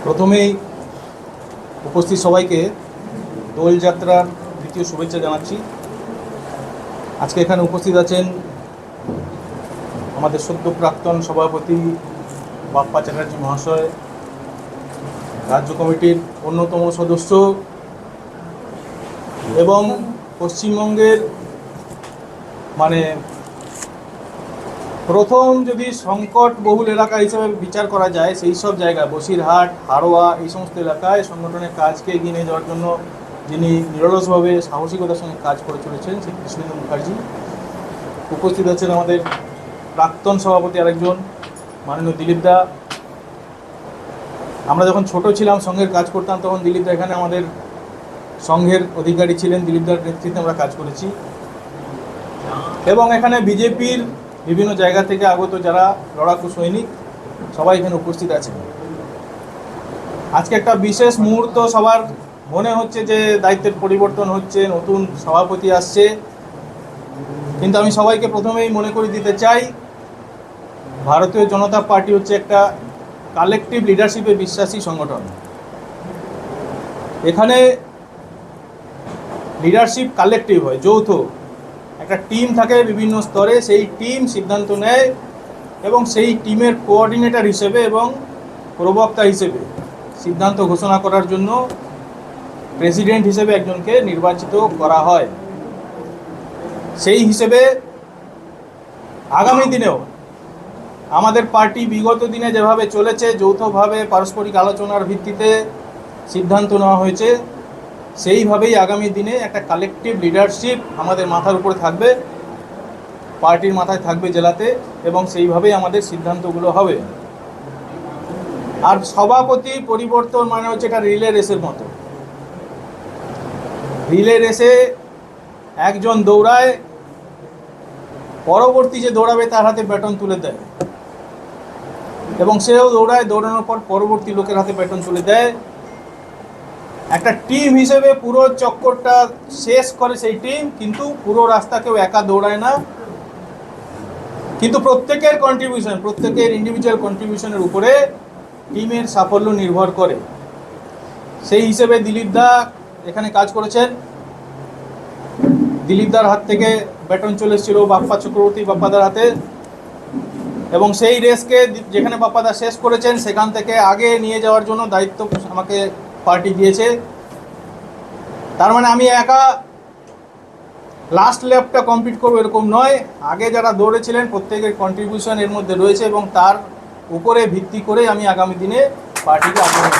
প্রথমেই উপস্থিত সবাইকে দোলযাত্রার দ্বিতীয় শুভেচ্ছা জানাচ্ছি। আজকে এখানে উপস্থিত আছেন আমাদের সদ্য প্রাক্তন সভাপতি বাপ্পা চ্যাটার্জি মহাশয়, রাজ্য কমিটির অন্যতম সদস্য এবং পশ্চিমবঙ্গের প্রথম যদি সংকট বহুল এলাকা হিসেবে বিচার করা যায় সেই সব জায়গায় বসিরহাট, হাড়োয়া এই সমস্ত এলাকায় সংগঠনের কাজকে এগিয়ে নিয়ে যাওয়ার জন্য যিনি নিরলসভাবে সাহসিকতার সঙ্গে কাজ করে চলেছেন সেই কৃষ্ণেন্দু মুখার্জি। উপস্থিত আছেন আমাদের প্রাক্তন সভাপতি আরেকজন মাননীয় দিলীপ দা। আমরা যখন ছোট ছিলাম সংঘের কাজ করতাম তখন দিলীপ দা এখানে আমাদের সংঘের অধিকারী ছিলেন। দিলীপ দার নেতৃত্বে আমরা কাজ করেছি এবং এখানে বিজেপির বিভিন্ন জায়গা থেকে আগত যারা লড়াকু সৈনিক সবাই এখানে উপস্থিত আছেন। আজকে একটা বিশেষ মুহূর্ত, সবার মনে হচ্ছে যে দায়িত্বের পরিবর্তন হচ্ছে, নতুন সভাপতি আসছে, কিন্তু আমি সবাইকে প্রথমেই মনে করে দিতে চাই ভারতীয় জনতা পার্টি হচ্ছে একটা কালেকটিভ লিডারশিপে বিশ্বাসী সংগঠন। এখানে লিডারশিপ কালেকটিভ হয়, যৌথ একটা টিম থাকে বিভিন্ন স্তরে, সেই টিম সিদ্ধান্ত নেয় এবং সেই টিমের কোঅর্ডিনেটর হিসেবে এবং প্রবক্তা হিসেবে সিদ্ধান্ত ঘোষণা করার জন্য প্রেসিডেন্ট হিসেবে একজনকে নির্বাচিত করা হয়। সেই হিসেবে আগামী দিনেও আমাদের পার্টি বিগত দিনে যেভাবে চলেছে, যৌথভাবে পারস্পরিক আলোচনার ভিত্তিতে সিদ্ধান্ত নেওয়া হয়েছে, সেইভাবেই আগামী দিনে একটা কালেকটিভ লিডারশিপ আমাদের মাথার উপরে থাকবে, পার্টির মাথায় থাকবে জেলাতে, এবং সেইভাবেই আমাদের সিদ্ধান্তগুলো হবে। আর সভাপতি পরিবর্তন মানে হচ্ছে এটা রিলে রেসের মতো। রিলে রেসে একজন দৌড়ায়, পরবর্তী যে দৌড়াবে তার হাতে ব্যাটন তুলে দেয় এবং সেও দৌড়ায়, দৌড়ানোর পর পরবর্তী লোকের হাতে ব্যাটন তুলে দেয়। একটা টিম হিসেবে পুরো চক্করটা শেষ করে সেই টিম, কিন্তু পুরো রাস্তা কেউ একা দৌড়ায় না, কিন্তু প্রত্যেকের কন্ট্রিবিউশন, প্রত্যেকের ইন্ডিভিজুয়াল কন্ট্রিবিউশনের উপরে টিমের সাফল্য নির্ভর করে। সেই হিসেবে দিলীপ দা এখানে কাজ করেছেন। দিলীপ দার হাত থেকে ব্যাটন চলে এসেছিল বাপ্পা চক্রবর্তী, বাপ্পাদার হাতে, এবং সেই রেসকে যেখানে বাপ্পাদা শেষ করেছেন সেখান থেকে আগে নিয়ে যাওয়ার জন্য দায়িত্ব আমাকে পার্টি দিয়েছে। তার মানে আমি একা লাস্ট ল্যাপটা কমপ্লিট করবো এরকম নয়, আগে যারা দৌড়েছিলেন প্রত্যেকের কন্ট্রিবিউশন এর মধ্যে রয়েছে এবং তার উপরে ভিত্তি করে আমি আগামী দিনে পার্টিকে আগামী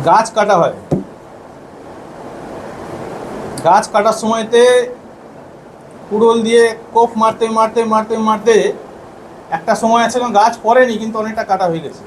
গাছ কাটা হয়। গাছ কাটার সময়তে কুড়োল দিয়ে কোপ মারতে মারতে মারতে মারতে একটা সময় আছে গাছ পড়েনি কিন্তু অনেকটা কাটা হয়ে গেছে।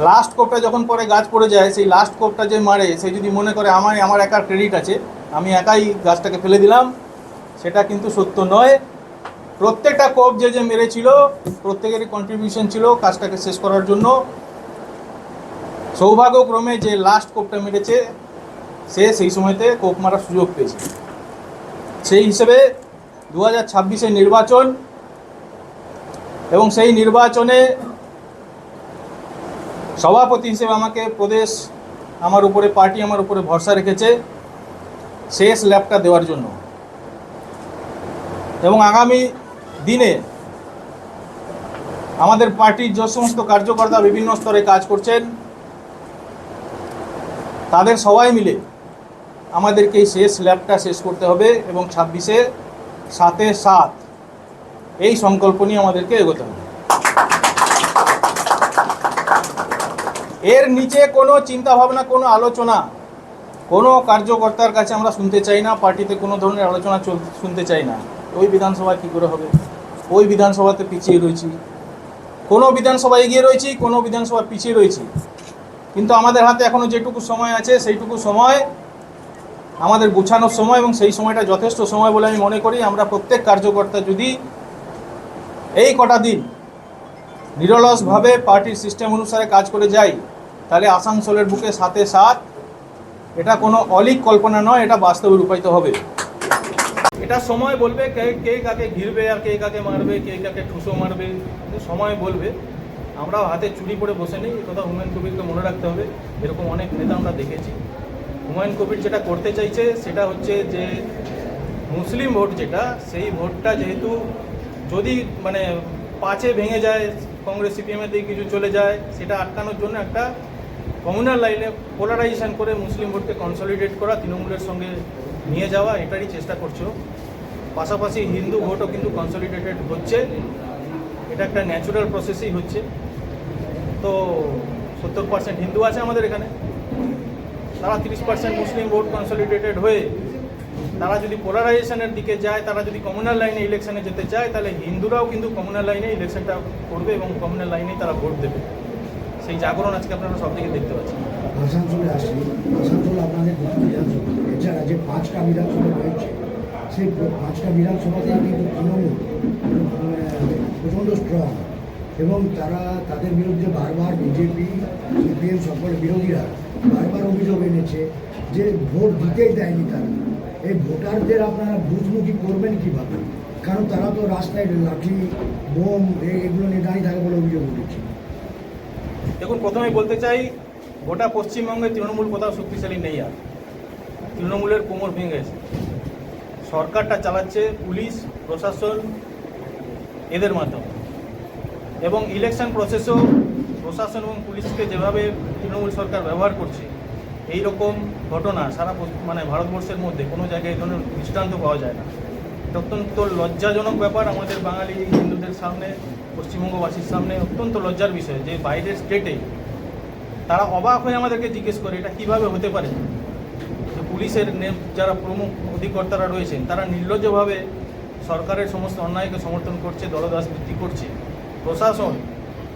লাস্ট কোপটা যখন পরে গাছ পড়ে যায়, সেই লাস্ট কোপটা যে মারে সে যদি মনে করে আমার একার ক্রেডিট আছে, আমি একাই গাছটাকে ফেলে দিলাম, সেটা কিন্তু সত্য নয়। প্রত্যেকটা কোপ যে মেরেছিল প্রত্যেকেরই কন্ট্রিবিউশন ছিল কাজটাকে শেষ করার জন্য। সৌভাগ্যক্রমে যে লাস্ট কোপটা মেরেছে সে সেই সময়তে কোপ মারার সুযোগ পেয়েছে। সেই হিসেবে 2026-এর নির্বাচন এবং সেই নির্বাচনে সভাপতি হিসেবে আমাকে প্রদেশ আমার উপরে, পার্টি আমার উপরে ভরসা রেখেছে শেষ ল্যাপটা দেওয়ার জন্য। এবং আগামী দিনে আমাদের পার্টির যে সমস্ত কার্যকর্তা বিভিন্ন স্তরে কাজ করছেন তাদের সবাই মিলে আমাদেরকে এই শেষ ল্যাপটা শেষ করতে হবে এবং 26-এ 7-7 এই সংকল্প নিয়ে আমাদেরকে এগোতে হবে। এর নিচে কোনো চিন্তাভাবনা, কোনো আলোচনা কোনো কার্যকর্তার কাছে আমরা শুনতে চাই না। পার্টিতে কোনো ধরনের আলোচনা শুনতে চাই না। ওই বিধানসভা কী করে হবে, ওই বিধানসভাতে পিছিয়ে রয়েছি, কোনো বিধানসভা এগিয়ে রয়েছি, কোনো বিধানসভা পিছিয়ে রয়েছি, কিন্তু আমাদের হাতে এখনও যেটুকু সময় আছে সেইটুকু সময় আমাদের গুছানোর সময়, এবং সেই সময়টা যথেষ্ট সময় বলে আমি মনে করি। আমরা প্রত্যেক কার্যকর্তা যদি এই কটা দিন নিরলসভাবে পার্টির সিস্টেম অনুসারে কাজ করে যাই, তাহলে আসানসোলের বুকে 7-7 এটা কোনো অলীক কল্পনা নয়, এটা বাস্তবে রূপায়িত হবে। এটা সময় বলবে কে কে কাকে ঘিরবে আর কে কাকে মারবে, কে কাকে ঠুসো মারবে, সময় বলবে। আমরাও হাতে চুরি পরে বসে নেই, এই কথা হুমায়ুন কবিরকে মনে রাখতে হবে। এরকম অনেক নেতা আমরা দেখেছি। হুমায়ুন কবির যেটা করতে চাইছে সেটা হচ্ছে যে মুসলিম ভোট যেটা, সেই ভোটটা যেহেতু যদি মানে 5-এ ভেঙে যায়, কংগ্রেস সিপিএমের দিকে কিছু চলে যায়, সেটা আটকানোর জন্য একটা কমিউনাল লাইনে পোলারাইজেশন করে মুসলিম ভোটকে কনসলিডেট করা, তৃণমূলের সঙ্গে নিয়ে যাওয়া, এটারই চেষ্টা করছো। পাশাপাশি হিন্দু ভোটও কিন্তু কনসলিডেটেড হচ্ছে, এটা একটা ন্যাচুরাল প্রসেসই হচ্ছে। তো 70% হিন্দু আছে আমাদের এখানে, তারা 30% মুসলিম ভোট কনসলিডেটেড হয়ে তারা যদি পোলারাইজেশনের দিকে যায়, তারা যদি কমিউনাল লাইনে ইলেকশনে যেতে চায়, তাহলে হিন্দুরাও কিন্তু কমিউনাল লাইনে ইলেকশনটা করবে এবং কমিউনাল লাইনেই তারা ভোট দেবে। সেই জাগরণ আজকে আপনারা সব দিকে দেখতে পাচ্ছেন। আসানসোলে আসি, আসানসোল আপনাদের দুটো বিধানসভা, এছাড়া যে 5টা বিধানসভা রয়েছে সেই 5টা বিধানসভাতেই কিন্তু তৃণমূল প্রচণ্ড স্ট্রং, এবং তারা তাদের বিরুদ্ধে বারবার বিজেপি সিপিএম সকল বিরোধীরা বারবার অভিযোগ এনেছে যে ভোট দিতেই দেয়নি তারা। এই ভোটারদের আপনারা বুঝমুখী করবেন কীভাবে? কারণ তারা তো রাস্তায় লাঠি বোম এগুলো নিয়ে দাঁড়িয়ে থাকে বলে অভিযোগ উঠেছে। দেখুন, প্রথমেই বলতে চাই, গোটা পশ্চিমবঙ্গে তৃণমূল কোথাও শক্তিশালী নেই। আর তৃণমূলের কোমর ভেঙে গেছে। সরকারটা চালাচ্ছে পুলিশ প্রশাসন এদের মাধ্যমে, এবং ইলেকশন প্রসেসও প্রশাসন এবং পুলিশকে যেভাবে তৃণমূল সরকার ব্যবহার করছে, এই রকম ঘটনা সারা মানে ভারতবর্ষের মধ্যে কোনো জায়গায় এই ধরনের দৃষ্টান্ত পাওয়া যায় না। এটা অত্যন্ত লজ্জাজনক ব্যাপার আমাদের বাঙালি হিন্দুদের সামনে, পশ্চিমবঙ্গবাসীর সামনে অত্যন্ত লজ্জার বিষয় যে বাইরের স্টেটে তারা অবাক হয়ে আমাদেরকে জিজ্ঞেস করে এটা কীভাবে হতে পারে যে পুলিশের যারা প্রমুখ অধিকর্তারা রয়েছেন তারা নির্লজ্জভাবে সরকারের সমস্ত অন্যায়কে সমর্থন করছে, দলদাস বৃদ্ধি করছে। প্রশাসন,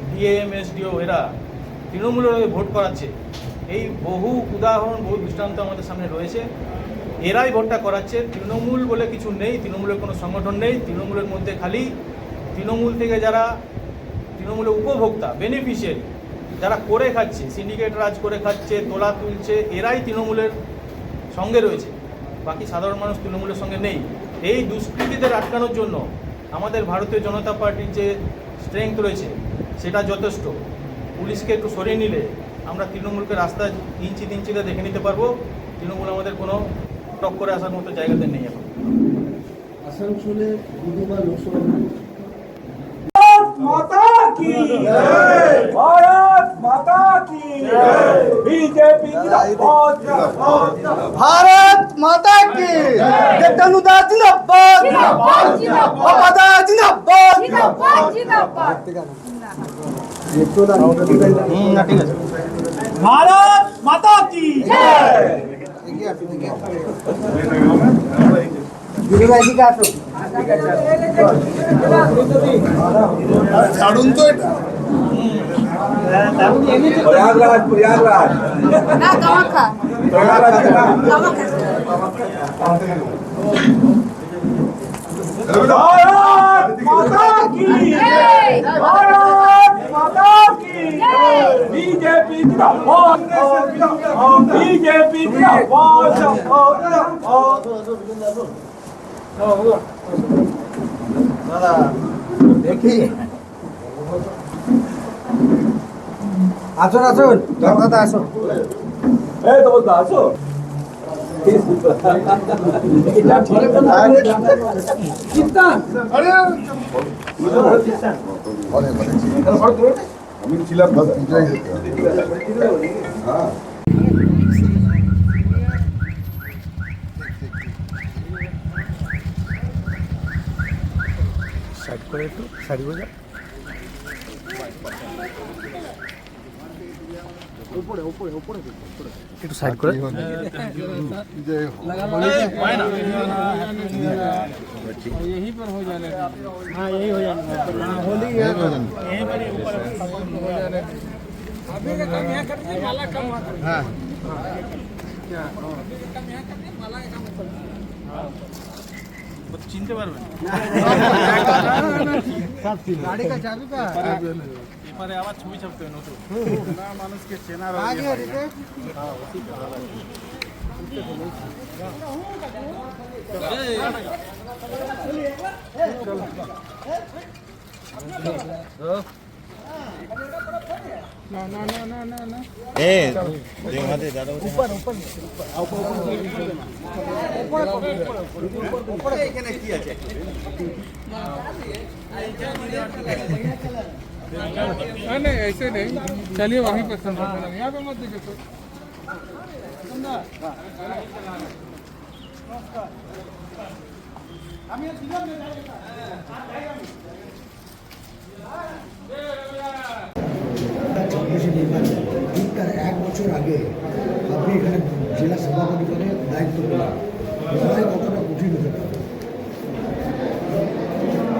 ডিএম, এসডিও এরা তৃণমূলের হয়ে ভোট করাচ্ছে। এই বহু উদাহরণ, বহু দৃষ্টান্ত আমাদের সামনে রয়েছে। এরাই ভোটটা করাচ্ছে। তৃণমূল বলে কিছু নেই, তৃণমূলের কোনো সংগঠন নেই। তৃণমূলের মধ্যে খালি তৃণমূল থেকে যারা তৃণমূলের উপভোক্তা, বেনিফিশিয়ারি, যারা করে খাচ্ছে, সিন্ডিকেট রাজ করে খাচ্ছে, তোলা তুলছে, এরাই তৃণমূলের সঙ্গে রয়েছে। বাকি সাধারণ মানুষ তৃণমূলের সঙ্গে নেই। এই দুষ্কৃতীদের আটকানোর জন্য আমাদের ভারতীয় জনতা পার্টির যে স্ট্রেংথ রয়েছে সেটা যথেষ্ট। পুলিশকে একটু সরিয়ে নিলে আমরা তৃণমূলকে রাস্তায় ইঞ্চিতে দেখে নিতে পারবো। তৃণমূল আমাদের কোনো টক্করে আসার মতো জায়গাতে নেই এখন। আসানসোলে বুধবার লোকসভা माता की जय, भारत माता की जय, बीजेपी जिंदाबाद, भारत माता की तनुदा जिंदाबाद, बाबा जिंदाबाद, भारत माता की जय। ছাড়ুন তো এটা प्रयागराज না কামাখ্যা भारत माता की जय, भारत माता की जय, बीजेपी जिंदाबाद, बीजेपी जिंदाबाद। দেখি আসুন আসুন কলকাতা আসুন এই তো বলতে আসো আমি ছিলাম দাদা হ্যাঁ সাইড করে একটু সাইড করে একটু সাইড করে यहीं पर हो जाने, हाँ यही हो जाएगा होली यहीं पर ही ऊपर हाँ চিনতে পারবেন गाड़ी का चाबी का এবারে আবার ছবি ছাপতে হবে নতুন মানুষকে চেনার आगे नहीं ऐसे नहीं, चलिए वहीं पर संभाल, यहाँ पे मत देखो। চব্বিশে নির্বাচন ঠিক তার 1 বছর আগে আপনি এখানে জেলা সভাপতি পদে দায়িত্ব পেলেন, লড়াই কতটা কঠিন হতে পারে?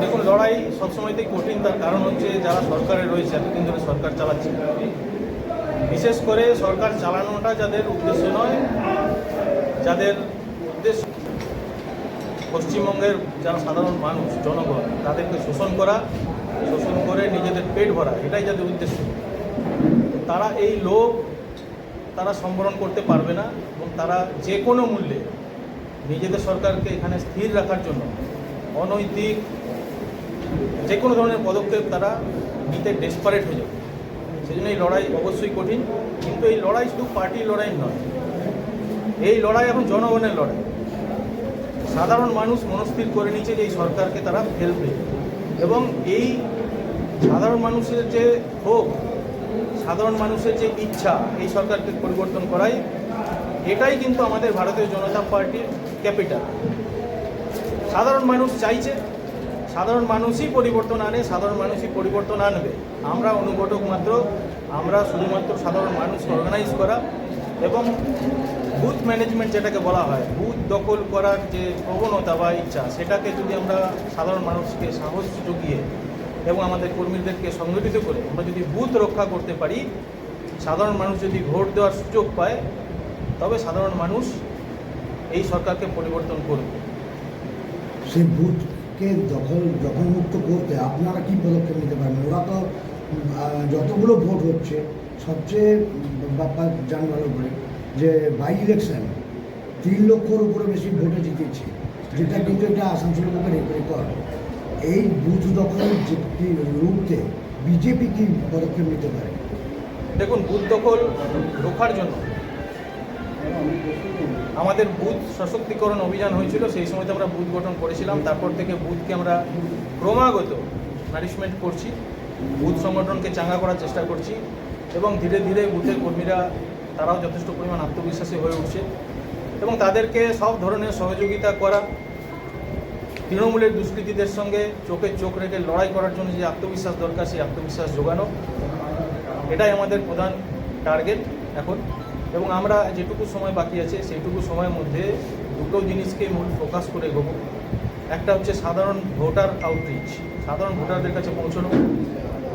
দেখুন, লড়াই সবসময়তেই কঠিন। তার কারণ হচ্ছে যারা সরকারে রয়েছে, এতদিন ধরে সরকার চালাচ্ছে, বিশেষ করে সরকার চালানোটা যাদের উদ্দেশ্য নয়, যাদের উদ্দেশ্য পশ্চিমবঙ্গের যারা সাধারণ মানুষ, জনগণ, তাদেরকে শোষণ করে নিজেদের পেট ভরা, এটাই যাদের উদ্দেশ্য, তারা এই লোভ তারা সম্বরণ করতে পারবে না এবং তারা যে কোনো মূল্যে নিজেদের সরকারকে এখানে স্থির রাখার জন্য অনৈতিক যে কোনো ধরনের পদক্ষেপ তারা নিতে ডেসপারেট হয়ে যাবে। সেই জন্য এই লড়াই অবশ্যই কঠিন, কিন্তু এই লড়াই শুধু পার্টির লড়াই নয়, এই লড়াই এখন জনগণের লড়াই। সাধারণ মানুষ মনস্থির করে নিচ্ছে যে এই সরকারকে তারা ফেলবে, এবং এই সাধারণ মানুষের যে ক্ষোভ, সাধারণ মানুষের যে ইচ্ছা এই সরকারকে পরিবর্তন করাই, এটাই কিন্তু আমাদের ভারতীয় জনতা পার্টির ক্যাপিটাল। সাধারণ মানুষ চাইছে, সাধারণ মানুষই পরিবর্তন আনে, সাধারণ মানুষই পরিবর্তন আনবে। আমরা অনুঘটক মাত্র, আমরা শুধুমাত্র সাধারণ মানুষকে অর্গানাইজ করা এবং বুথ ম্যানেজমেন্ট যেটাকে বলা হয়, বুথ দখল করার যে প্রবণতা বা ইচ্ছা, সেটাকে যদি আমরা সাধারণ মানুষকে সাহস জুগিয়ে এবং আমাদের কর্মীদেরকে সংগঠিত করে আমরা যদি বুথ রক্ষা করতে পারি, সাধারণ মানুষ যদি ভোট দেওয়ার সুযোগ পায়, তবে সাধারণ মানুষ এই সরকারকে পরিবর্তন করবে। সেই বুথকে দখলমুক্ত করতে আপনারা কি পদক্ষেপ নিতে পারেন? ওরা তো যতগুলো ভোট হচ্ছে সবচেয়ে ব্যাপার জান ভালো করে যে বাই ইলেকশন 3 লক্ষর উপরে বেশি ভোটে জিতেছে, যেটা কিন্তু এটা আসানসোলের উপরে রেকর্ড। এই বুথ দখল রুখতে বিজেপি কি পদক্ষেপ নিতে পারে? দেখুন, বুথ দখল রোখার জন্য আমাদের বুথ সশক্তিকরণ অভিযান হয়েছিল, সেই সময়তে আমরা বুথ গঠন করেছিলাম। তারপর থেকে বুথকে আমরা ক্রমাগত নারিশমেন্ট করছি, বুথ সংগঠনকে চাঙ্গা করার চেষ্টা করছি, এবং ধীরে ধীরে বুথের কর্মীরা তারাও যথেষ্ট পরিমাণ আত্মবিশ্বাসী হয়ে উঠছে, এবং তাদেরকে সব ধরনের সহযোগিতা করা, তৃণমূলের দুষ্কৃতীদের সঙ্গে চোখে চোখ রেখে লড়াই করার জন্য যে আত্মবিশ্বাস দরকার, সেই আত্মবিশ্বাস জোগানো, এটাই আমাদের প্রধান টার্গেট এখন। এবং আমরা যেটুকু সময় বাকি আছে সেইটুকু সময়ের মধ্যে দুটো জিনিসকে মূল ফোকাস করে এগোবো। একটা হচ্ছে সাধারণ ভোটার আউটরিচ, সাধারণ ভোটারদের কাছে পৌঁছানো।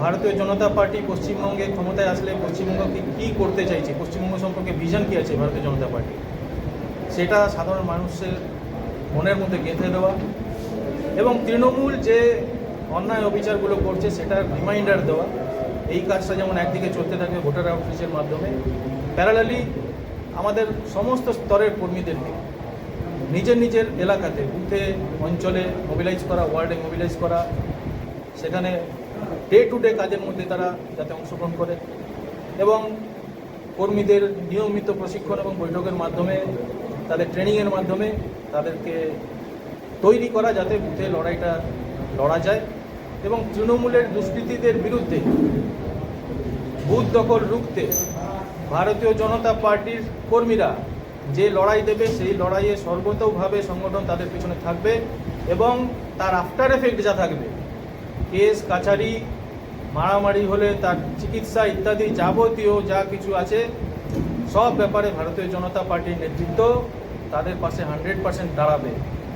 ভারতীয় জনতা পার্টি পশ্চিমবঙ্গে ক্ষমতায় আসলে পশ্চিমবঙ্গকে কী করতে চাইছে, পশ্চিমবঙ্গ সম্পর্কে ভিশন কী আছে ভারতীয় জনতা পার্টি, সেটা সাধারণ মানুষের মনের মধ্যে গেঁথে দেওয়া, এবং তৃণমূল যে অন্যায় অবিচারগুলো করছে সেটার রিমাইন্ডার দেওয়া। এই কাজটা যেমন একদিকে চলতে থাকবে ভোটার আউটরিচের মাধ্যমে, প্যারালালি আমাদের সমস্ত স্তরের কর্মীদেরকে নিজের নিজের এলাকাতে, বুথে, অঞ্চলে মোবিলাইজ করা, ওয়ার্ডে মোবিলাইজ করা, সেখানে ডে টু ডে কাজের মধ্যে তারা যাতে অংশগ্রহণ করে, এবং কর্মীদের নিয়মিত প্রশিক্ষণ এবং বৈঠকের মাধ্যমে, তাদের ট্রেনিংয়ের মাধ্যমে তাদেরকে তৈরি করা, যাতে বুথে লড়াইটা লড়া যায়, এবং তৃণমূলের দুষ্কৃতীদের বিরুদ্ধে বুথ দখল রুখতে ভারতীয় জনতা পার্টির কর্মীরা যে লড়াই দেবে, সেই লড়াইয়ে সর্বতোভাবে সংগঠন তাদের পিছনে থাকবে, এবং তার আফটার এফেক্ট যা থাকবে, কেস কাছারি, মারামারি হলে তার চিকিৎসা ইত্যাদি যাবতীয় যা কিছু আছে, সব ব্যাপারে ভারতীয় জনতা পার্টির নেতৃত্ব তাদের পাশে 100% দাঁড়াবে।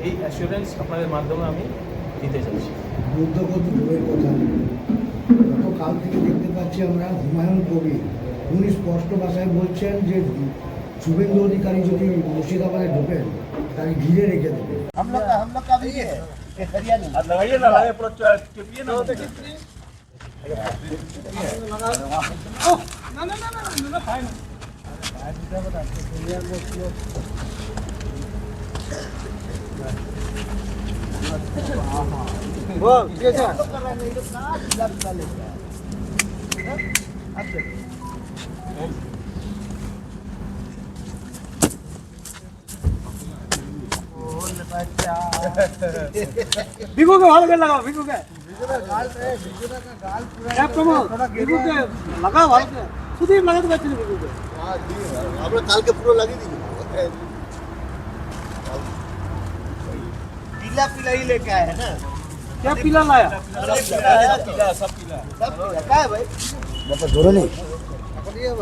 এই অ্যাসিওরেন্স আপনাদের মাধ্যমে আমি দিতে চাইছি। বুদ্ধগত দূরের কথা, গতকাল থেকে দেখতে পাচ্ছি আমরা হুমায়ুন কবির, উনি স্পষ্ট ভাষায় বলছেন যে শুভেন্দু অধিকারী যদি মুর্শিদাবাদে ঢোকেন তাকে ঘিরে রেখে দেবে। लगाइए ना, लगाइए पूरा टिपिए ना। ভিগু के ভালো করে লাগাও ভিগু के এক প্রমোদ ভিগু के লাগাও ভালো করে সুদীপ লাগাতে পারছিস ভিগু के আমরা কালকে পুরো লাগিয়ে দিই पीला पीला ही लेके आए हैं ना क्या पीला लाया पीला सब पीला सब पीला क्या है भाई ব্যাপার ধরে নেই ये अब